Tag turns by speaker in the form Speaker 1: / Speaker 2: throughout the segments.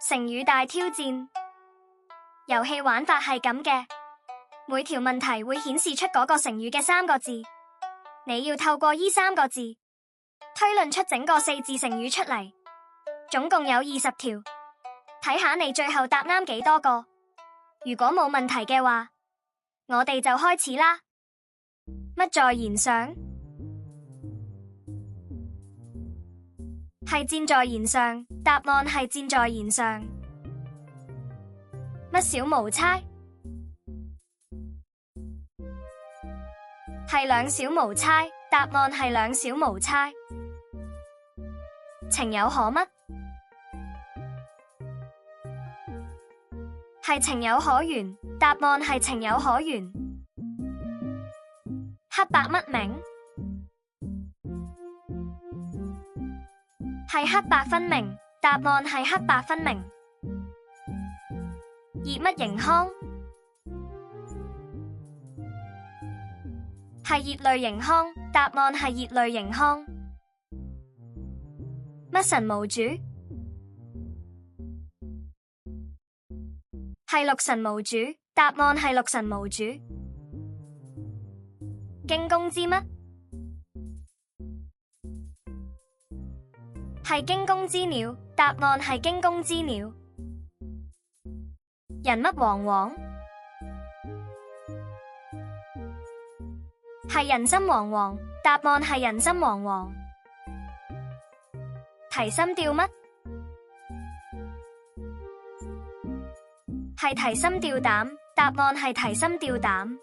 Speaker 1: 成語大挑戰。遊戲玩法係咁嘅，每條問題會顯示出嗰個成語嘅3個字，你要透過呢3個字推論出整個4字成語出嚟，總共有20條，睇下你最後答啱幾多個。如果冇問題嘅話，我哋就開始啦。乜在弦上？係箭在弦上，答案係箭在弦上。乜小無猜？係兩小無猜，答案係兩小無猜。情有可乜？係情有可原，答案係情有可原。黑白乜明？係黑白分明，答案係黑白分明。熱乜盈眶？係熱淚盈眶，答案係熱淚盈眶。乜神無主？係六神無主，答案係六神無主。驚弓之乜？係驚弓之鳥，答案係驚弓之鳥。人乜惶惶？係人心惶惶，答案係人心惶惶。提心吊乜？係提心吊膽，答案係提心吊膽。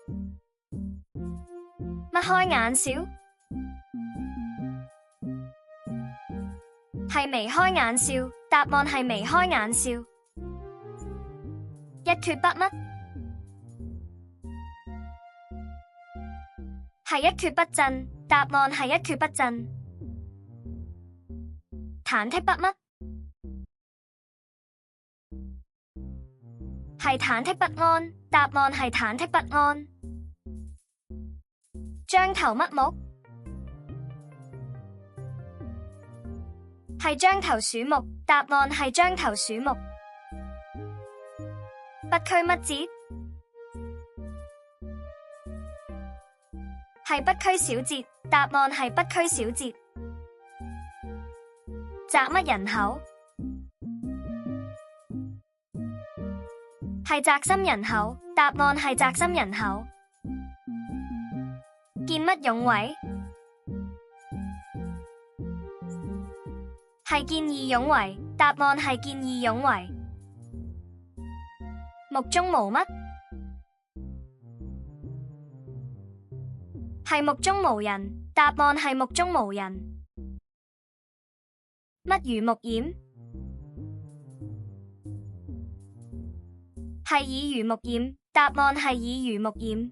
Speaker 1: 乜開眼笑？係眉開眼笑，答案係眉開眼笑。一蹶不乜？係一蹶不振，答案係一蹶不振。忐忑不乜？係忐忑不安，答案係忐忑不安。獐頭乜目？係獐頭鼠目，答案係獐頭鼠目。不拘乜節？係不拘小節，答案係不拘小節。窄乜人口？係宅心仁厚，答案係宅心仁厚。見乜勇為？係見義勇為，答案係見義勇為。目中無乜？係目中無人，答案係目中無人。乜魚目染？係耳濡目染，答案係耳濡目染。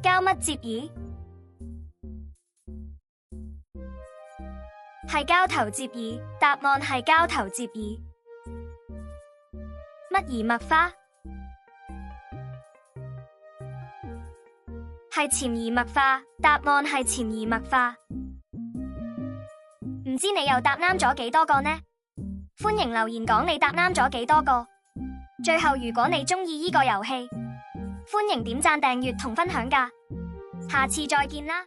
Speaker 1: 交乜接耳？係交頭接耳，答案係交頭接耳。乜兒墨花？係潛移默化，答案係潛移默化。唔知你又答啱咗幾多個呢？歡迎留言講你答啱咗幾多個。最後，如果你鍾意呢個遊戲，歡迎點讚、訂閱同分享㗎。下次再見啦！